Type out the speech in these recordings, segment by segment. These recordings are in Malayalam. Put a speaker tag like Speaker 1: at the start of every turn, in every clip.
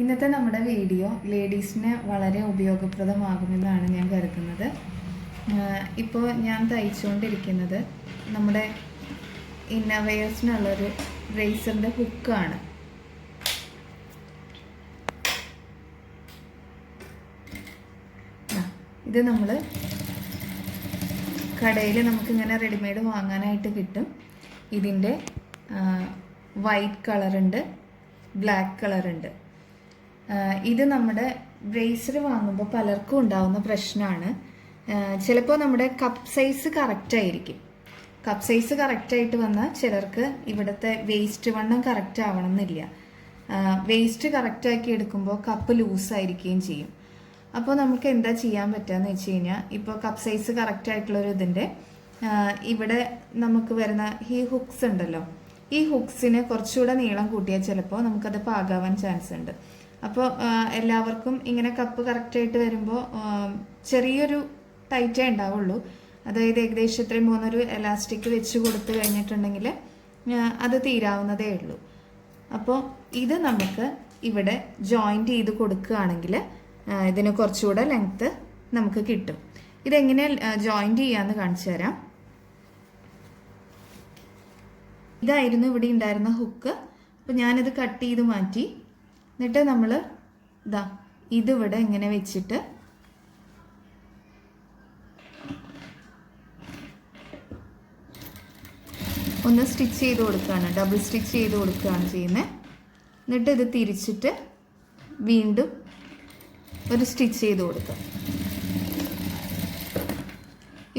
Speaker 1: ഇന്നത്തെ നമ്മുടെ വീഡിയോ ലേഡീസിന് വളരെ ഉപയോഗപ്രദമാകുമെന്നാണ് ഞാൻ കരുതുന്നത്. ഇപ്പോൾ ഞാൻ തയ്ച്ചുകൊണ്ടിരിക്കുന്നത് നമ്മുടെ ഇന്നർവെയേഴ്സിനുള്ളൊരു ബ്രേസറിൻ്റെ ഹുക്കാണ്. ഇത് നമ്മൾ കടയിൽ നമുക്കിങ്ങനെ റെഡിമെയ്ഡ് വാങ്ങാനായിട്ട് കിട്ടും. ഇതിൻ്റെ വൈറ്റ് കളറുണ്ട്, ബ്ലാക്ക് കളറുണ്ട്. ഇത് നമ്മുടെ ബ്രേസർ വാങ്ങുമ്പോൾ പലർക്കും ഉണ്ടാവുന്ന പ്രശ്നമാണ്. ചിലപ്പോൾ നമ്മുടെ കപ്പ് സൈസ് കറക്റ്റായിരിക്കും. കപ്പ് സൈസ് കറക്റ്റായിട്ട് വന്നാൽ ചിലർക്ക് ഇവിടുത്തെ വേസ്റ്റ് വണ്ണം കറക്റ്റ് ആവണമെന്നില്ല. വേസ്റ്റ് കറക്റ്റാക്കി എടുക്കുമ്പോൾ കപ്പ് ലൂസായിരിക്കുകയും ചെയ്യും. അപ്പോൾ നമുക്ക് എന്താ ചെയ്യാൻ പറ്റുകയെന്ന് വെച്ച് കഴിഞ്ഞാൽ, ഇപ്പോൾ കപ്പ് സൈസ് കറക്റ്റായിട്ടുള്ളൊരു ഇതിൻ്റെ ഇവിടെ നമുക്ക് വരുന്ന ഈ ഹുക്സ് ഉണ്ടല്ലോ, ഈ ഹുക്സിന് കുറച്ചുകൂടെ നീളം കൂട്ടിയാൽ ചിലപ്പോൾ നമുക്കത് പാകാവാൻ ചാൻസ് ഉണ്ട്. അപ്പോൾ എല്ലാവർക്കും ഇങ്ങനെ കപ്പ് കറക്റ്റായിട്ട് വരുമ്പോൾ ചെറിയൊരു ടൈറ്റേ ഉണ്ടാവുള്ളൂ. അതായത് ഏകദേശം ഇത്രയും പോകുന്നൊരു എലാസ്റ്റിക് വെച്ച് കൊടുത്തു കഴിഞ്ഞിട്ടുണ്ടെങ്കിൽ അത് തീരാവുന്നതേ ഉള്ളൂ. അപ്പോൾ ഇത് നമുക്ക് ഇവിടെ ജോയിൻറ്റ് ചെയ്ത് കൊടുക്കുകയാണെങ്കിൽ ഇതിന് കുറച്ചുകൂടെ ലെങ്ത്ത് നമുക്ക് കിട്ടും. ഇതെങ്ങനെ ജോയിൻറ്റ് ചെയ്യാമെന്ന് കാണിച്ചു തരാം. ഇതായിരുന്നു ഇവിടെ ഉണ്ടായിരുന്ന ഹുക്ക്. അപ്പോൾ ഞാനിത് കട്ട് ചെയ്ത് മാറ്റി. എന്നിട്ട് നമ്മൾ ഇതിവിടെ ഇങ്ങനെ വെച്ചിട്ട് ഒന്ന് സ്റ്റിച്ച് ചെയ്ത് കൊടുക്കുകയാണ്, ഡബിൾ സ്റ്റിച്ച് ചെയ്ത് കൊടുക്കുകയാണ് ചെയ്യുന്നത്. എന്നിട്ട് ഇത് തിരിച്ചിട്ട് വീണ്ടും ഒരു സ്റ്റിച്ച് ചെയ്ത് കൊടുക്കുക.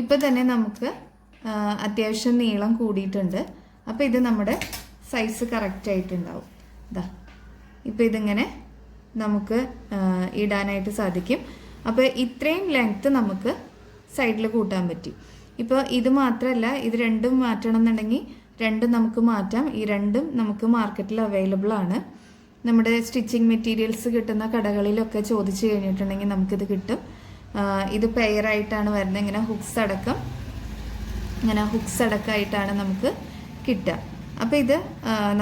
Speaker 1: ഇപ്പം തന്നെ നമുക്ക് അത്യാവശ്യം നീളം കൂടിയിട്ടുണ്ട്. അപ്പോൾ ഇത് നമ്മുടെ സൈസ് കറക്റ്റായിട്ടുണ്ടാവും. ഇപ്പോൾ ഇതിങ്ങനെ നമുക്ക് ഇടാനായിട്ട് സാധിക്കും. അപ്പോൾ ഇത്രയും ലെങ്ത്ത് നമുക്ക് സൈഡിൽ കൂട്ടാൻ പറ്റി. ഇപ്പോൾ ഇത് മാത്രമല്ല, ഇത് രണ്ടും മാറ്റണം എന്നുണ്ടെങ്കിൽ രണ്ടും നമുക്ക് മാറ്റാം. ഈ രണ്ടും നമുക്ക് മാർക്കറ്റിൽ അവൈലബിൾ ആണ്. നമ്മുടെ സ്റ്റിച്ചിങ് മെറ്റീരിയൽസ് കിട്ടുന്ന കടകളിലൊക്കെ ചോദിച്ചു കഴിഞ്ഞിട്ടുണ്ടെങ്കിൽ നമുക്കിത് കിട്ടും. ഇത് പെയറായിട്ടാണ് വരുന്നത്. ഇങ്ങനെ ഹുക്സ് അടക്കമായിട്ടാണ് നമുക്ക് കിട്ടുക. അപ്പോൾ ഇത്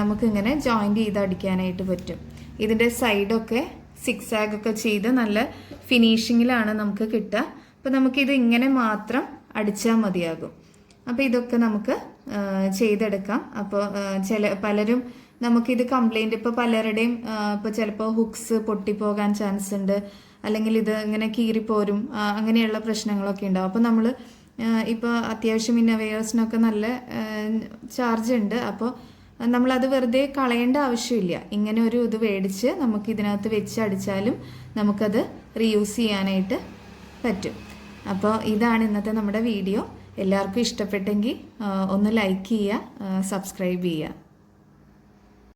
Speaker 1: നമുക്കിങ്ങനെ ജോയിൻറ്റ് ചെയ്ത് അടിക്കാനായിട്ട് പറ്റും. ഇതിൻ്റെ സൈഡൊക്കെ സിക്സാഗ് ഒക്കെ ചെയ്ത് നല്ല ഫിനിഷിങ്ങിലാണ് നമുക്ക് കിട്ടുക. അപ്പോൾ നമുക്കിത് ഇങ്ങനെ മാത്രം അടിച്ചാൽ മതിയാകും. അപ്പോൾ ഇതൊക്കെ നമുക്ക് ചെയ്തെടുക്കാം. അപ്പോൾ പലരും നമുക്കിത് കംപ്ലൈൻറ്റ്, ഇപ്പോൾ പലരുടെയും ഇപ്പോൾ ചിലപ്പോൾ ഹുക്സ് പൊട്ടിപ്പോകാൻ ചാൻസ് ഉണ്ട്, അല്ലെങ്കിൽ ഇത് ഇങ്ങനെ കീറിപ്പോരും, അങ്ങനെയുള്ള പ്രശ്നങ്ങളൊക്കെ ഉണ്ടാവും. അപ്പോൾ നമ്മൾ ഇപ്പോൾ അത്യാവശ്യം ഇന്നർവെയേഴ്സിനൊക്കെ നല്ല ചാർജ് ഉണ്ട്. അപ്പോൾ നമ്മളത് വെറുതെ കളയേണ്ട ആവശ്യമില്ല. ഇങ്ങനെ ഒരു ഇത് മേടിച്ച് നമുക്ക് ഇതിനകത്ത് വെച്ച് അടിച്ചാലും നമുക്കത് റീയൂസ് ചെയ്യാനായിട്ട് പറ്റും. അപ്പോൾ ഇതാണ് ഇന്നത്തെ നമ്മുടെ വീഡിയോ. എല്ലാവർക്കും ഇഷ്ടപ്പെട്ടെങ്കിൽ ഒന്ന് ലൈക്ക് ചെയ്യുക, സബ്സ്ക്രൈബ് ചെയ്യുക.